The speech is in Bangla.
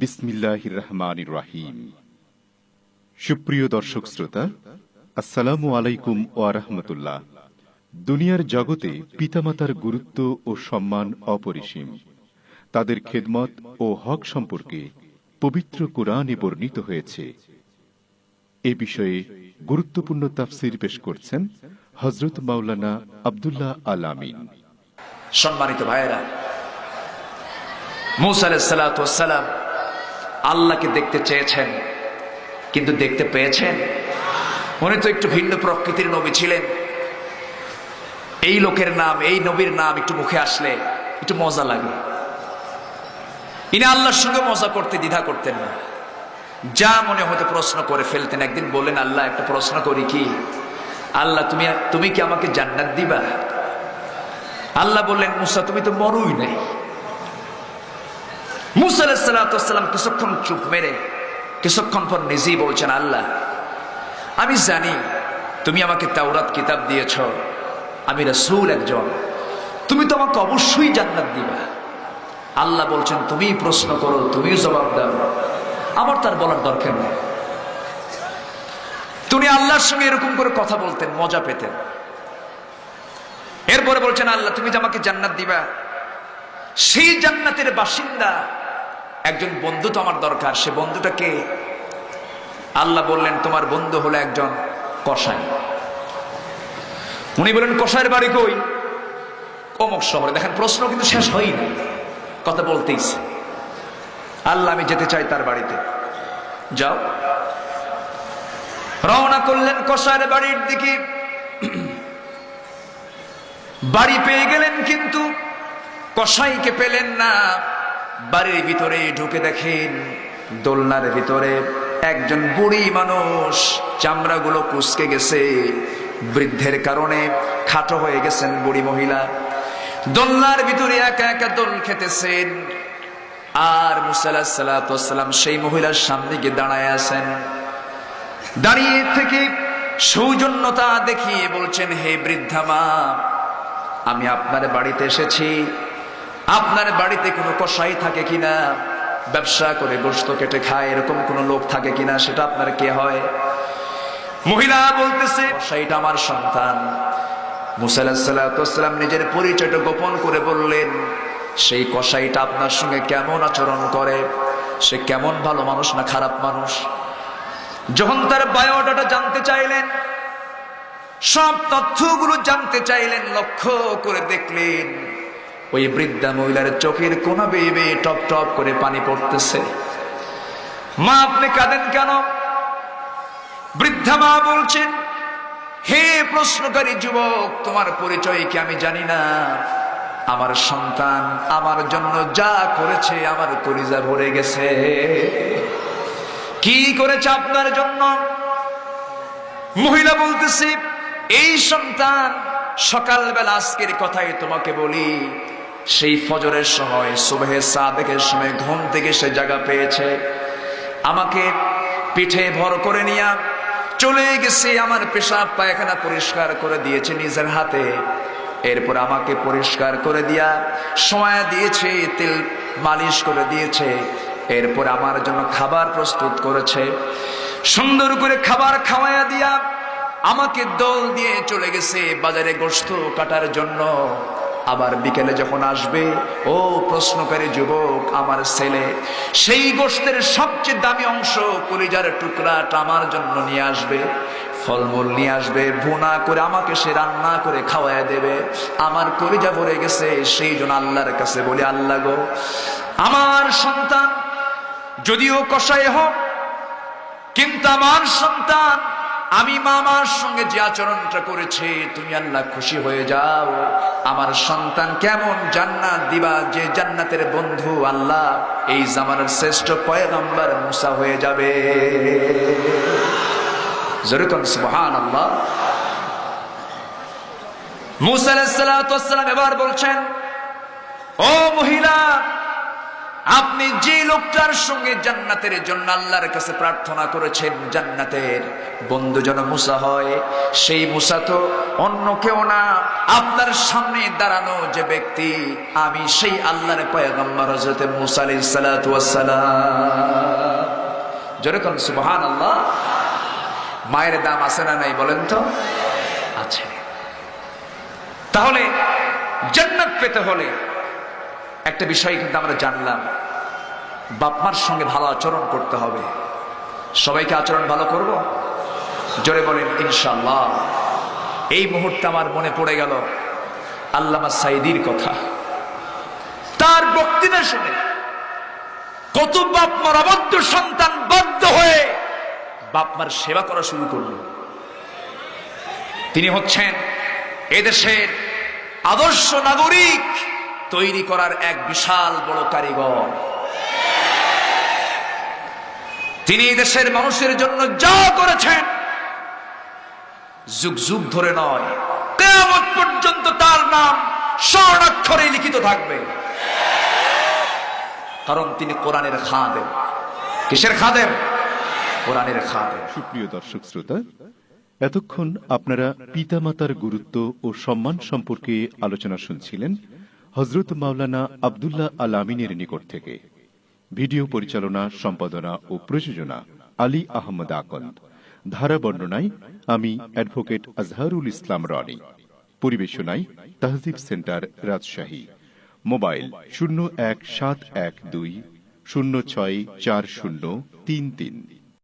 বিসমিল্লাহির রহমানির রহিম। সুপ্রিয় দর্শক শ্রোতা, আসসালামু আলাইকুম ওয়া রাহমাতুল্লাহ। দুনিয়ার জগতে পিতামাতার গুরুত্ব ও সম্মান অপরিসীম। তাদের খেদমত ও হক সম্পর্কে পবিত্র কোরআনে বর্ণিত হয়েছে। এ বিষয়ে গুরুত্বপূর্ণ তাফসীর পেশ করছেন হযরত মাওলানা আব্দুল্লাহ আল আমিন। সম্মানিত ভাইয়েরা, মূসা আলাইহিস সালাতু ওয়াস সালাম আল্লাহকে দেখতে চেয়েছেন, কিন্তু দেখতে পেয়েছেন? উনি তো একটু ভিন্ন প্রকৃতির নবী ছিলেন। এই লোকের নাম, এই নবীর নাম একটু মুখে আসলে একটু মজা লাগে। ইনি আল্লাহর সঙ্গে মজা করতে দ্বিধা করতেন না, যা মনে হতে প্রশ্ন করে ফেলতেন। একদিন বললেন, আল্লাহ একটা প্রশ্ন করি কি? আল্লাহ তুমি কি আমাকে জান্নাত দিবা? আল্লাহ বললেন, মূসা তুমি তো মরুই নাই। মূসা আলাইহিস সালাতু ওয়াস সালাম কিছুক্ষণ চুপ মেরে কিছুক্ষণ পর নিজেই বলছেন, আল্লাহ আমি জানি তুমি আমাকে তাওরাত কিতাব দিয়েছ, আমি রাসূল একজন, তুমি তো আমাকে অবশ্যই জান্নাত দিবা। আল্লাহ বলছেন, তুমিই প্রশ্ন করো, তুমিই জবাব দাও, আমার তার বলার দরকার নেই। তুমি আল্লাহর সঙ্গে এরকম করে কথা বলতেন, মজা পেতেন। এরপরে বলছেন, আল্লাহ তুমি যে আমাকে জান্নাত দিবা, সেই জান্নাতের বাসিন্দা একজন বন্ধু তো আমার দরকার। সে বন্ধুটা কে? আল্লাহ বললেন, তোমার বন্ধু হলো একজন কসাই। উনি বলেন, কসাইয়ের বাড়ি কই? অমুক শহরে। দেখেন, প্রশ্ন কিন্তু শেষ হয়নি, কথা বলতেইছে। আল্লাহ আমি যেতে চাই তার বাড়িতে। যাও। রওনা করলেন কসাইয়ের বাড়ির দিকে। বাড়ি পেয়ে গেলেন, কিন্তু কসাইকে পেলেন না। বাড়ির ভিতরে ঢুকে দেখেন দোলনার ভিতরে একজন বুড়ি মানুষ, চামড়াগুলো কুঁচকে গেছে, বৃদ্ধের কারণে খাটো হয়ে গেছেন বুড়ি মহিলা। দোলনার ভিতরে একা একা দোল খেতেছেন, আর মূসা আলাইহিস সালাতু ওয়াস সালাম সেই মহিলার সামনে গিয়ে দাঁড়ায় আছেন। দাঁড়িয়ে থেকে সৌজন্যতা দেখিয়ে বলছেন, হে বৃদ্ধা মা, আমি আপনার বাড়িতে এসেছি। আপনার বাড়িতে কোনো কসাই থাকে কিনা, ব্যবসা করে গোশত কেটে খায় এরকম কোন লোক থাকে কিনা, সেটা আপনার কে হয়? মহিলা বলতেছে, কসাইটা আমার সন্তান। মূসা আলাইহিস সালাতু ওয়াস সালাম নিজের পরিচয়টা গোপন করে বললেন, সেই কসাইটা আপনার সঙ্গে কেমন আচরণ করে, সে কেমন ভালো মানুষ না খারাপ মানুষ? যখন তার বায়োডাটা জানতে চাইলেন, সব তথ্যগুলো জানতে চাইলেন, লক্ষ্য করে দেখলেন ওই বৃদ্ধা মহিলার চোখের কোনা বেয়ে বেয়ে টপ টপ করে পানি পড়তেছে। মা আপনি কাঁদেন কেন? বৃদ্ধা মা বলছেন, হে প্রশ্নকারী যুবক, তোমার পরিচয় কি আমি জানি না? আমার সন্তান আমার জন্য যা করেছে আমার কলিজা ভরে গেছে। কি করেছে আপনার জন্য? মহিলা বলতেছে, এই সন্তান সকালবেলা, আজকের কথাই তোমাকে বলি, সেই ফজরের সময়, সুবহে সাদেকের সময় ঘুম থেকে সে জায়গা পেয়েছে, আমাকে পিঠে ভর করে নিয়ে চলে গেছে, আমার পেশাব পায়খানা পরিষ্কার করে দিয়েছে নিজের হাতে। এরপর আমাকে পরিষ্কার করে দিয়া সময় দিয়েছে, তেল মালিশ করে দিয়েছে। এরপর আমার জন্য খাবার প্রস্তুত করেছে, সুন্দর করে খাবার খাওয়াইয়া দিয়া আমাকে দল দিয়ে চলে গেছে বাজারে গোশত কাটার জন্য। আবার বিকেলে যখন আসবে, ও প্রশ্নকারী যুবক, আমার ছেলে সেই গোশতের সবচেয়ে দামি অংশ, কলিজার টুকরাটা আমার জন্য নিয়ে আসবে, ফলমূল নিয়ে আসবে, ভুনা করে আমাকে সে রান্না করে খাওয়ায় দেবে। আমার কলিজা ভরে গেছে, সেই জন্য আল্লাহর কাছে বলি, আল্লাহ গো, আমার সন্তান যদিও কসাই হোক, কিন্তু আমার সন্তান, আমি মামার সঙ্গে যে আচরণটা করেছে, তুমি আল্লাহ খুশি হয়ে যাও। আমার সন্তান কেমন জান্নাত দিবা, যে জান্নাতের বন্ধু আল্লাহ এই জামানার শ্রেষ্ঠ পয়গম্বর মূসা হয়ে যাবে। জোরে কোন সুবহানাল্লাহ। মূসা আলাইহিস সালাতু ওয়াস সালাম এবার বলছেন, ও মহিলা, আপনি যে লোকটার সঙ্গে জান্নাতের জন্য আল্লাহর কাছে প্রার্থনা করেছেন জান্নাতের বন্ধু যেন মুসা হয়, সেই মুসা তো অন্য কেউ না, আপনার সামনে দাঁড়ানো যে ব্যক্তি, আমি সেই আল্লাহর পয়গম্বর হযরত মুসা আলাইহিস সালাতু ওয়াস সালাম। যেরকম সুবহানাল্লাহ। মায়ের দাম আছে না নাই বলেন তো? আছে। তাহলে জান্নাত পেতে হলে একটা বিষয় কিন্তু আমরা জানলাম, বাপ মার সঙ্গে ভালো আচরণ করতে হবে। সবাইকে আচরণ ভালো করব? জোরে বলেন ইনশাআল্লাহ। এই মুহূর্তে আমার মনে পড়ে গেল আল্লামা সাইদির কথা। তার বক্তৃতা শুনে কত বাপ মার অবাধ্য সন্তান বাধ্য হয়ে বাপ মার সেবা করা শুরু করলো। তিনি হচ্ছেন এদেশের আদর্শ নাগরিক তৈরি করার এক বিশাল বড় কারিগর। তিনি দেশের মানুষের জন্য যা করেছেন যুগ যুগ ধরে নয়, কিয়ামত পর্যন্ত তার নাম স্বর্ণাক্ষরে লিখিত থাকবে। কারণ তিনি কোরআনের খাদেম। কিসের খাদেম? কোরআনের খাদেম। সুপ্রিয় দর্শক শ্রোতা, এতক্ষণ আপনারা পিতামাতার গুরুত্ব ও সম্মান সম্পর্কে আলোচনা শুনছিলেন হযরত মাওলানা আব্দুল্লাহ আল আমিনের নিকট থেকে। ভিডিও পরিচালনা, সম্পাদনা ও প্রযোজনা আলী আহমদ আকন্দ। ধারা বর্ণনায় আমি advocate Azharul Islam Roni. পরিবেশনায় তাহজিব centre, Rajshahi. Mobile 017120640333।